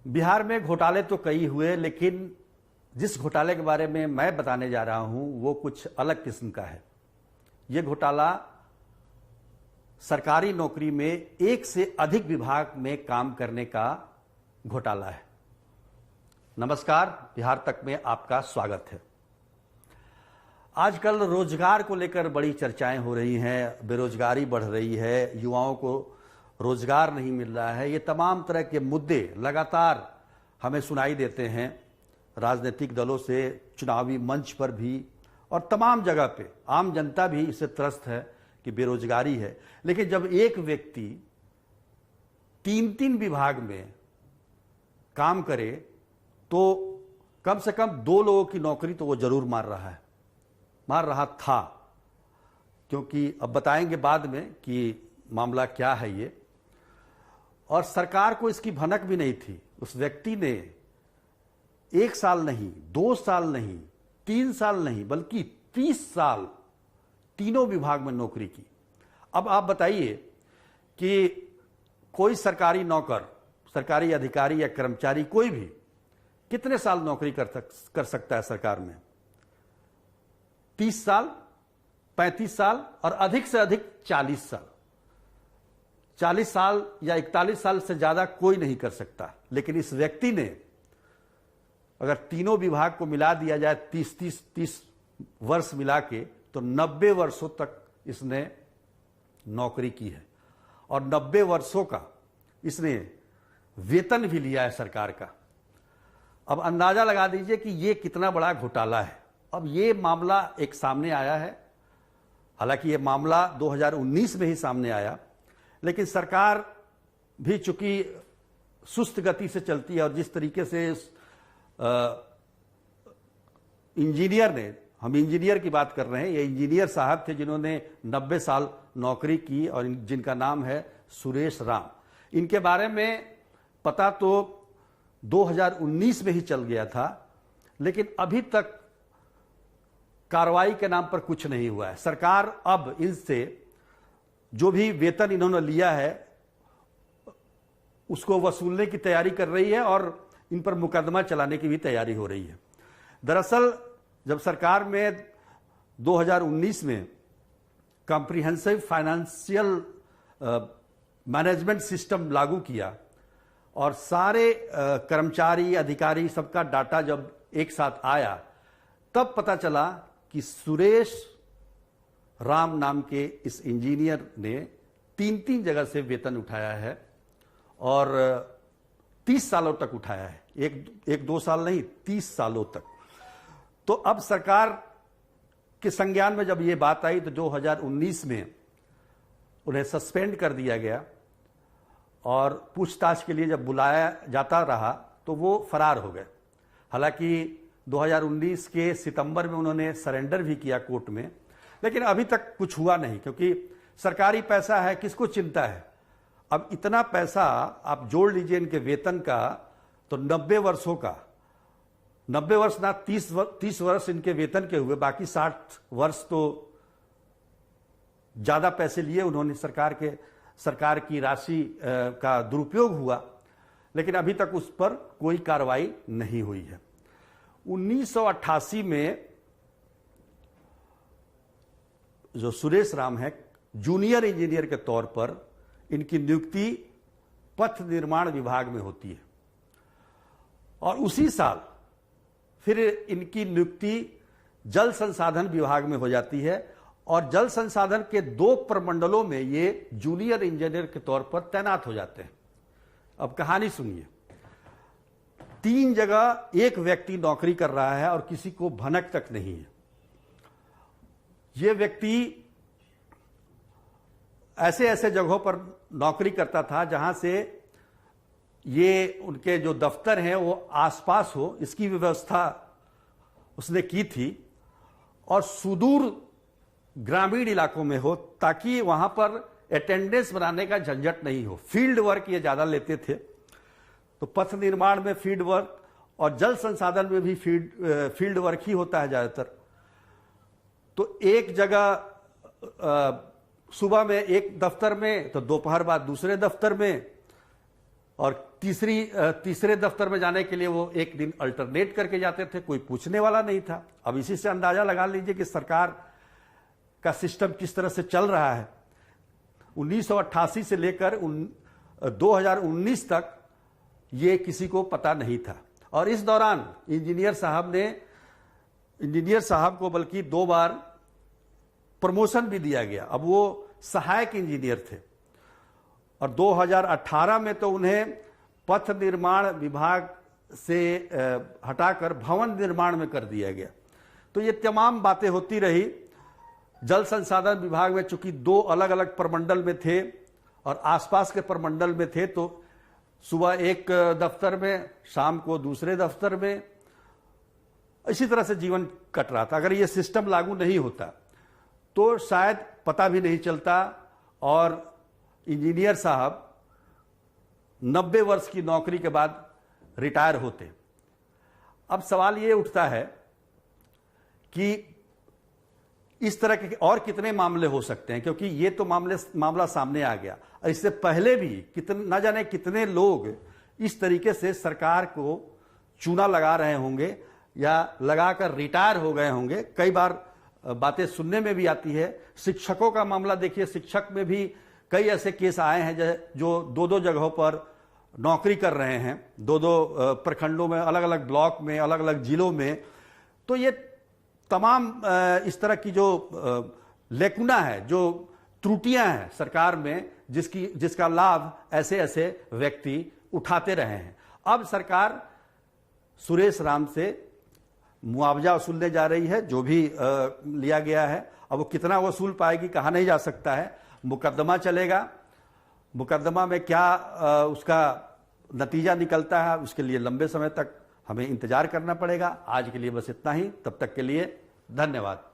बिहार में घोटाले तो कई हुए, लेकिन जिस घोटाले के बारे में मैं बताने जा रहा हूं वो कुछ अलग किस्म का है। ये घोटाला सरकारी नौकरी में एक से अधिक विभाग में काम करने का घोटाला है। नमस्कार, बिहार तक में आपका स्वागत है। आजकल रोजगार को लेकर बड़ी चर्चाएं हो रही हैं, बेरोजगारी बढ़ रही है, युवाओं को रोजगार नहीं मिल रहा है। ये तमाम तरह के मुद्दे लगातार हमें सुनाई देते हैं, राजनीतिक दलों से, चुनावी मंच पर भी और तमाम जगह पे। आम जनता भी इससे त्रस्त है कि बेरोजगारी है। लेकिन जब एक व्यक्ति तीन विभाग में काम करे तो कम से कम 2 लोगों की नौकरी तो वो जरूर मार रहा था, क्योंकि अब बताएंगे बाद में कि मामला क्या है ये। और सरकार को इसकी भनक भी नहीं थी। उस व्यक्ति ने 1 साल नहीं, 2 साल नहीं, 3 साल नहीं, बल्कि 30 साल तीनों विभाग में नौकरी की। अब आप बताइए कि कोई सरकारी नौकर, सरकारी अधिकारी या कर्मचारी, कोई भी कितने साल नौकरी कर सकता है सरकार में? 30 साल, 35 साल और अधिक से अधिक 40 साल। 40 साल या 41 साल से ज्यादा कोई नहीं कर सकता। लेकिन इस व्यक्ति ने, अगर तीनों विभाग को मिला दिया जाए 30 वर्ष मिला के, तो 90 वर्षों तक इसने नौकरी की है। और 90 वर्षों का इसने वेतन भी लिया है सरकार का। अब अंदाजा लगा दीजिए कि ये कितना बड़ा घोटाला है। अब ये मामला एक सामने आया है, हालांकि ये मामला 2019 में ही सामने आया, लेकिन सरकार भी चूंकि सुस्त गति से चलती है और जिस तरीके से इंजीनियर ने, हम इंजीनियर की बात कर रहे हैं, ये इंजीनियर साहब थे जिन्होंने 90 साल नौकरी की और जिनका नाम है सुरेश राम। इनके बारे में पता तो 2019 में ही चल गया था, लेकिन अभी तक कार्रवाई के नाम पर कुछ नहीं हुआ है। सरकार अब इनसे जो भी वेतन इन्होंने लिया है उसको वसूलने की तैयारी कर रही है और इन पर मुकदमा चलाने की भी तैयारी हो रही है। दरअसल जब सरकार में 2019 में कॉम्प्रिहेंसिव फाइनेंशियल मैनेजमेंट सिस्टम लागू किया और सारे कर्मचारी, अधिकारी, सबका डाटा जब एक साथ आया, तब पता चला कि सुरेश राम नाम के इस इंजीनियर ने 3 जगह से वेतन उठाया है और 30 सालों तक उठाया है। एक 2 साल नहीं, 30 सालों तक। तो अब सरकार के संज्ञान में जब ये बात आई तो 2019 में उन्हें सस्पेंड कर दिया गया और पूछताछ के लिए जब बुलाया जाता रहा तो वो फरार हो गए। हालांकि 2019 के सितंबर में उन्होंने सरेंडर भी किया कोर्ट में, लेकिन अभी तक कुछ हुआ नहीं, क्योंकि सरकारी पैसा है, किसको चिंता है। अब इतना पैसा आप जोड़ लीजिए इनके वेतन का, तो 90 वर्षों का, 90 वर्ष ना 30 वर्ष इनके वेतन के हुए, बाकी 60 वर्ष तो ज्यादा पैसे लिए उन्होंने। सरकार की राशि का दुरुपयोग हुआ, लेकिन अभी तक उस पर कोई कार्रवाई नहीं हुई है। 1988 में जो सुरेश राम है, जूनियर इंजीनियर के तौर पर इनकी नियुक्ति पथ निर्माण विभाग में होती है और उसी साल फिर इनकी नियुक्ति जल संसाधन विभाग में हो जाती है और जल संसाधन के 2 प्रमंडलों में ये जूनियर इंजीनियर के तौर पर तैनात हो जाते हैं। अब कहानी सुनिए। 3 जगह एक व्यक्ति नौकरी कर रहा है और किसी को भनक तक नहीं है। ये व्यक्ति ऐसे जगहों पर नौकरी करता था जहां से ये उनके जो दफ्तर हैं वो आसपास हो, इसकी व्यवस्था उसने की थी और सुदूर ग्रामीण इलाकों में हो, ताकि वहां पर अटेंडेंस बनाने का झंझट नहीं हो। फील्ड वर्क ये ज्यादा लेते थे, तो पथ निर्माण में फील्ड वर्क और जल संसाधन में भी फील्ड वर्क ही होता है ज्यादातर। तो एक जगह सुबह में एक दफ्तर में, तो दोपहर बाद दूसरे दफ्तर में, और तीसरे दफ्तर में जाने के लिए वो एक दिन अल्टरनेट करके जाते थे, कोई पूछने वाला नहीं था। अब इसी से अंदाजा लगा लीजिए कि सरकार का सिस्टम किस तरह से चल रहा है। 1988 से लेकर 2019 तक ये किसी को पता नहीं था। और इस दौरान इंजीनियर साहब को बल्कि 2 बार प्रमोशन भी दिया गया। अब वो सहायक इंजीनियर थे और 2018 में तो उन्हें पथ निर्माण विभाग से हटाकर भवन निर्माण में कर दिया गया। तो ये तमाम बातें होती रही। जल संसाधन विभाग में चूंकि 2 अलग अलग प्रमंडल में थे और आसपास के प्रमंडल में थे, तो सुबह एक दफ्तर में, शाम को दूसरे दफ्तर में, इसी तरह से जीवन कट रहा था। अगर ये सिस्टम लागू नहीं होता तो शायद पता भी नहीं चलता और इंजीनियर साहब 90 वर्ष की नौकरी के बाद रिटायर होते। अब सवाल ये उठता है कि इस तरह के और कितने मामले हो सकते हैं, क्योंकि ये तो मामला सामने आ गया। और इससे पहले भी न जाने कितने लोग इस तरीके से सरकार को चूना लगा रहे होंगे या लगाकर रिटायर हो गए होंगे। कई बार बातें सुनने में भी आती है। शिक्षकों का मामला देखिए, शिक्षक में भी कई ऐसे केस आए हैं जो 2-2 जगहों पर नौकरी कर रहे हैं, 2-2 प्रखंडों में, अलग अलग ब्लॉक में, अलग अलग जिलों में। तो ये तमाम इस तरह की जो लेकुना है, जो त्रुटियां हैं सरकार में, जिसका लाभ ऐसे ऐसे व्यक्ति उठाते रहे हैं। अब सरकार सुरेश राम से मुआवजा वसूलने जा रही है, जो भी लिया गया है। अब वो कितना वसूल पाएगी कहा नहीं जा सकता है। मुकदमा चलेगा, मुकदमा में क्या उसका नतीजा निकलता है, उसके लिए लंबे समय तक हमें इंतजार करना पड़ेगा। आज के लिए बस इतना ही। तब तक के लिए धन्यवाद।